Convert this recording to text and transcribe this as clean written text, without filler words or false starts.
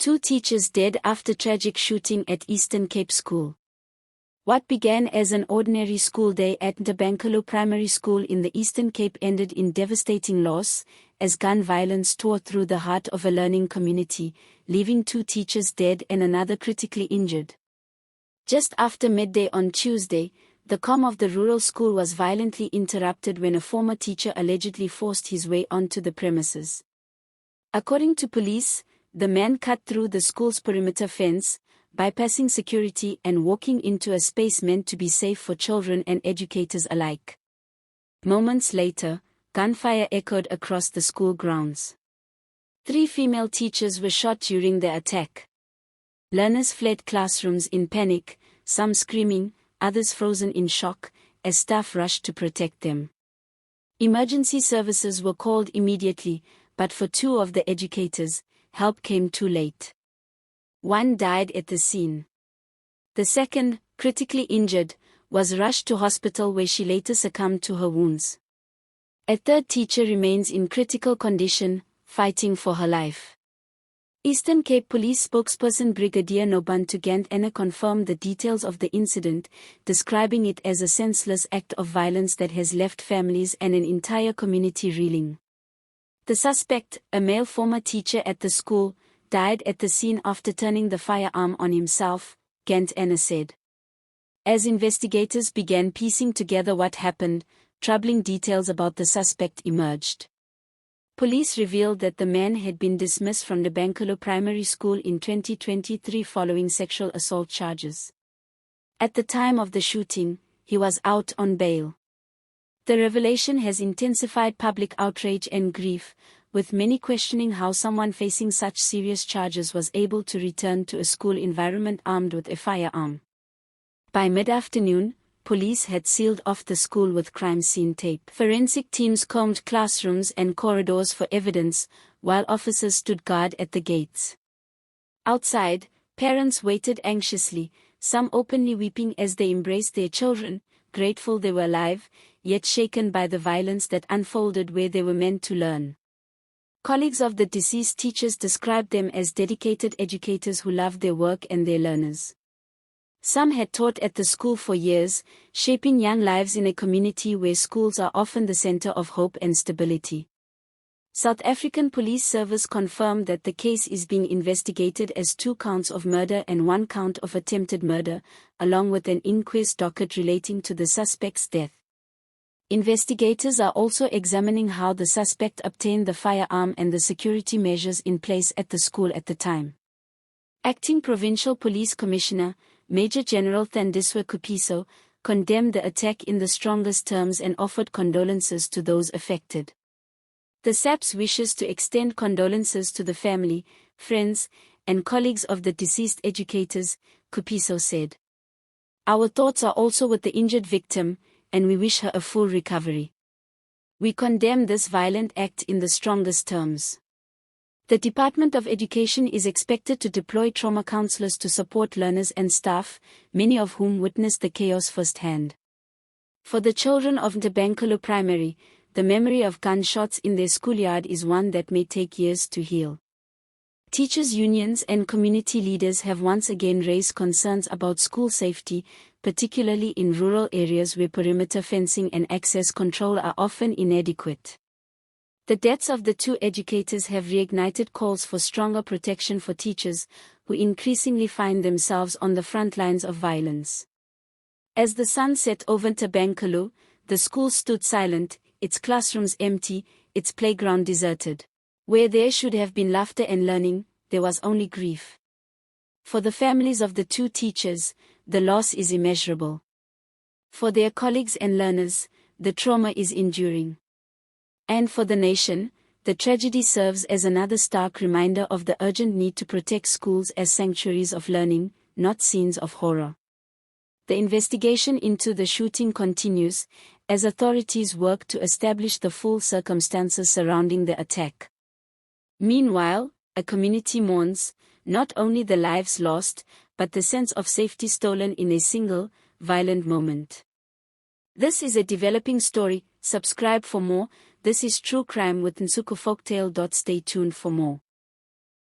Two teachers dead after tragic shooting at Eastern Cape School. What began as an ordinary school day at Ntabankulu Primary School in the Eastern Cape ended in devastating loss, as gun violence tore through the heart of a learning community, leaving two teachers dead and another critically injured. Just after midday on Tuesday, the comm of the rural school was violently interrupted when a former teacher allegedly forced his way onto the premises. According to police, the man cut through the school's perimeter fence, bypassing security and walking into a space meant to be safe for children and educators alike. Moments later, gunfire echoed across the school grounds. 3 female teachers were shot during the attack. Learners fled classrooms in panic, some screaming, others frozen in shock, as staff rushed to protect them. Emergency services were called immediately, but for 2 of the educators, help came too late. 1 died at the scene. The second, critically injured, was rushed to hospital where she later succumbed to her wounds. A third teacher remains in critical condition, fighting for her life. Eastern Cape Police spokesperson Brigadier Ntabankulu confirmed the details of the incident, describing it as a senseless act of violence that has left families and an entire community reeling. The suspect, a male former teacher at the school, died at the scene after turning the firearm on himself, Ntabankulu said. As investigators began piecing together what happened, troubling details about the suspect emerged. Police revealed that the man had been dismissed from Ntabankulu Primary School in 2023 following sexual assault charges. At the time of the shooting, he was out on bail. The revelation has intensified public outrage and grief, with many questioning how someone facing such serious charges was able to return to a school environment armed with a firearm. By mid-afternoon, police had sealed off the school with crime scene tape. Forensic teams combed classrooms and corridors for evidence, while officers stood guard at the gates. Outside, parents waited anxiously, some openly weeping as they embraced their children, grateful they were alive, yet shaken by the violence that unfolded where they were meant to learn. Colleagues of the deceased teachers described them as dedicated educators who loved their work and their learners. Some had taught at the school for years, shaping young lives in a community where schools are often the center of hope and stability. South African Police Service confirmed that the case is being investigated as 2 counts of murder and 1 count of attempted murder, along with an inquest docket relating to the suspect's death. Investigators are also examining how the suspect obtained the firearm and the security measures in place at the school at the time. Acting Provincial Police Commissioner, Major General Thandiswa Kupiso, condemned the attack in the strongest terms and offered condolences to those affected. The SAPS wishes to extend condolences to the family, friends, and colleagues of the deceased educators, Kupiso said. Our thoughts are also with the injured victim, and we wish her a full recovery. We condemn this violent act in the strongest terms. The Department of Education is expected to deploy trauma counselors to support learners and staff, many of whom witnessed the chaos firsthand. For the children of Ntabankulu Primary, the memory of gunshots in their schoolyard is one that may take years to heal. Teachers' unions and community leaders have once again raised concerns about school safety, particularly in rural areas where perimeter fencing and access control are often inadequate. The deaths of the 2 educators have reignited calls for stronger protection for teachers, who increasingly find themselves on the front lines of violence. As the sun set over Ntabankulu, the school stood silent, its classrooms empty, its playground deserted. Where there should have been laughter and learning, there was only grief. For the families of the 2 teachers, the loss is immeasurable. For their colleagues and learners, the trauma is enduring. And for the nation, the tragedy serves as another stark reminder of the urgent need to protect schools as sanctuaries of learning, not scenes of horror. The investigation into the shooting continues, as authorities work to establish the full circumstances surrounding the attack. Meanwhile, a community mourns, not only the lives lost, but the sense of safety stolen in a single, violent moment. This is a developing story. Subscribe for more. This is True Crime with Nsuku Folktale. Stay tuned for more.